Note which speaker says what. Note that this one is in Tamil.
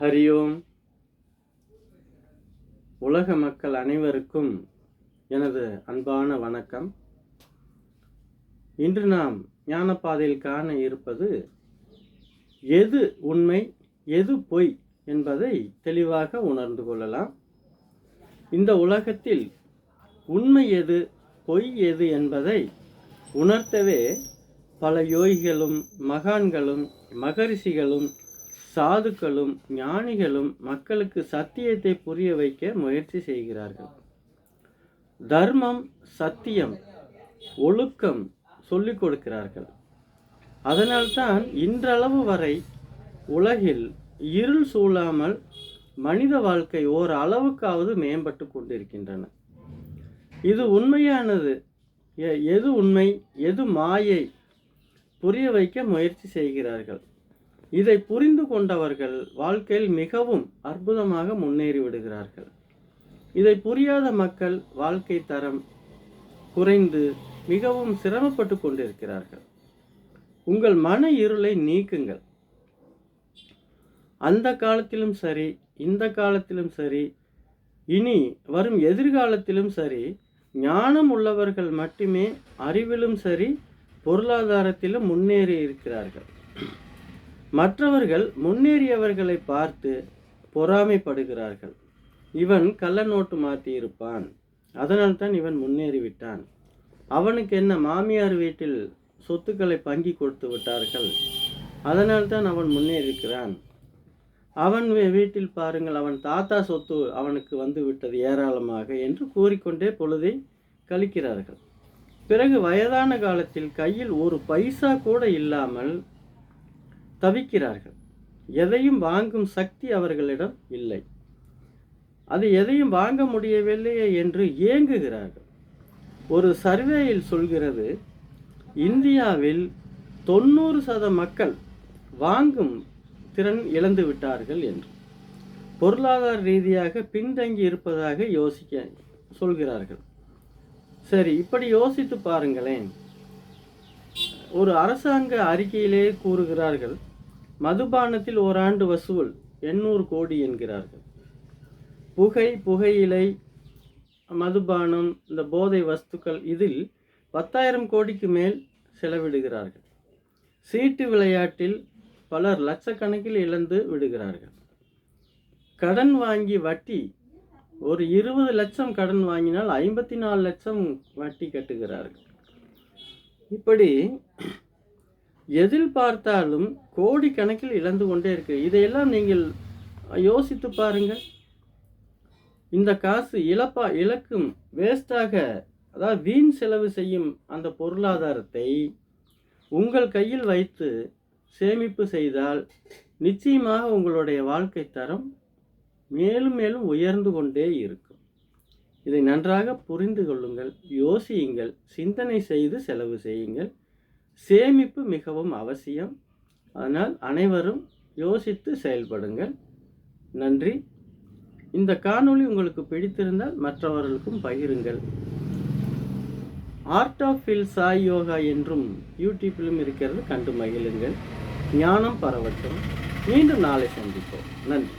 Speaker 1: ஹரி ஓம். உலக மக்கள் அனைவருக்கும் எனது அன்பான வணக்கம். இன்று நாம் ஞானப்பாதையில் காண இருப்பது எது உண்மை எது பொய் என்பதை தெளிவாக உணர்ந்து கொள்ளலாம். இந்த உலகத்தில் உண்மை எது பொய் எது என்பதை உணர்த்தவே பல யோகிகளும் மகான்களும் மகரிஷிகளும் சாதுக்களும் ஞானிகளும் மக்களுக்கு சத்தியத்தை புரிய வைக்க முயற்சி செய்கிறார்கள். தர்மம், சத்தியம், ஒழுக்கம் சொல்லிக் கொடுக்கிறார்கள். அதனால்தான் இன்றளவு வரை உலகில் இருள் சூழாமல் மனித வாழ்க்கை ஓர் அளவுக்காவது மேம்பட்டு கொண்டிருக்கின்றன. இது உண்மையானது எது உண்மை எது மாயை புரிய வைக்க முயற்சி செய்கிறார்கள். இதை புரிந்து கொண்டவர்கள் வாழ்க்கையில் மிகவும் அற்புதமாக முன்னேறி விடுகிறார்கள். இதை புரியாத மக்கள் வாழ்க்கை தரம் குறைந்து மிகவும் சிரமப்பட்டு கொண்டிருக்கிறார்கள். உங்கள் மன இருளை நீக்குங்கள். அந்த காலத்திலும் சரி, இந்த காலத்திலும் சரி, இனி வரும் எதிர்காலத்திலும் சரி, ஞானம் உள்ளவர்கள் மட்டுமே அறிவிலும் சரி பொருளாதாரத்திலும் முன்னேறி இருக்கிறார்கள். மற்றவர்கள் முன்னேறியவர்களை பார்த்து பொறாமைப்படுகிறார்கள். இவன் கள்ள நோட்டு மாற்றி இருப்பான், அதனால்தான் இவன் முன்னேறிவிட்டான். அவனுக்கு என்ன மாமியார் வீட்டில் சொத்துக்களை பங்கி கொடுத்து விட்டார்கள், அதனால்தான் அவன் முன்னேறிக்கிறான். அவன் வீட்டில் பாருங்கள், அவன் தாத்தா சொத்து அவனுக்கு வந்து விட்டது ஏராளமாக என்று கூறிக்கொண்டே பொழுதை கழிக்கிறார்கள். பிறகு வயதான காலத்தில் கையில் ஒரு பைசா கூட இல்லாமல் தவிக்கிறார்கள். எதையும் வாங்கும் சக்தி அவர்களிடம் இல்லை. அது எதையும் வாங்க முடியவில்லையே என்று ஏங்குகிறார்கள். ஒரு சர்வேயில் சொல்கிறது, இந்தியாவில் 90% மக்கள் வாங்கும் திறன் இழந்து விட்டார்கள் என்று. பொருளாதார ரீதியாக பின்தங்கி இருப்பதாக சொல்கிறார்கள். சரி, இப்படி யோசித்து பாருங்களேன். ஒரு அரசாங்க அறிக்கையிலே கூறுகிறார்கள், மதுபானத்தில் ஓராண்டு வசூல் 800 கோடி என்கிறார்கள். புகையிலை, மதுபானம், இந்த போதை வஸ்துக்கள் இதில் 10,000 கோடிக்கு மேல் செலவிடுகிறார்கள். சீட்டு விளையாட்டில் பலர் லட்சக்கணக்கில் இழந்து விடுகிறார்கள். கடன் வாங்கி வட்டி, ஒரு 20 லட்சம் கடன் வாங்கினால் 54 லட்சம் வட்டி கட்டுகிறார்கள். இப்படி எதில் பார்த்தாலும் கோடி கணக்கில் இழந்து கொண்டே இருக்கு. இதையெல்லாம் நீங்கள் யோசித்து பாருங்கள். இந்த காசு இழக்கும் வேஸ்டாக, அதாவது வீண் செலவு செய்யும் அந்த பொருளாதாரத்தை உங்கள் கையில் வைத்து சேமிப்பு செய்தால் நிச்சயமாக உங்களுடைய வாழ்க்கை தரம் மேலும் மேலும் உயர்ந்து கொண்டே இருக்கும். இதை நன்றாக புரிந்து கொள்ளுங்கள், யோசியுங்கள், சிந்தனை செய்து செலவு செய்யுங்கள். சேமிப்பு மிகவும் அவசியம். அதனால் அனைவரும் யோசித்து செயல்படுங்கள். நன்றி. இந்த காணொளி உங்களுக்கு பிடித்திருந்தால் மற்றவர்களுக்கும் பகிருங்கள். Art of feel chai yoga என்றும் யூடியூப்பிலும் இருக்கிறது, கண்டு மகிழுங்கள். ஞானம் பரவட்டும். மீண்டும் நாளை சந்திப்போம். நன்றி.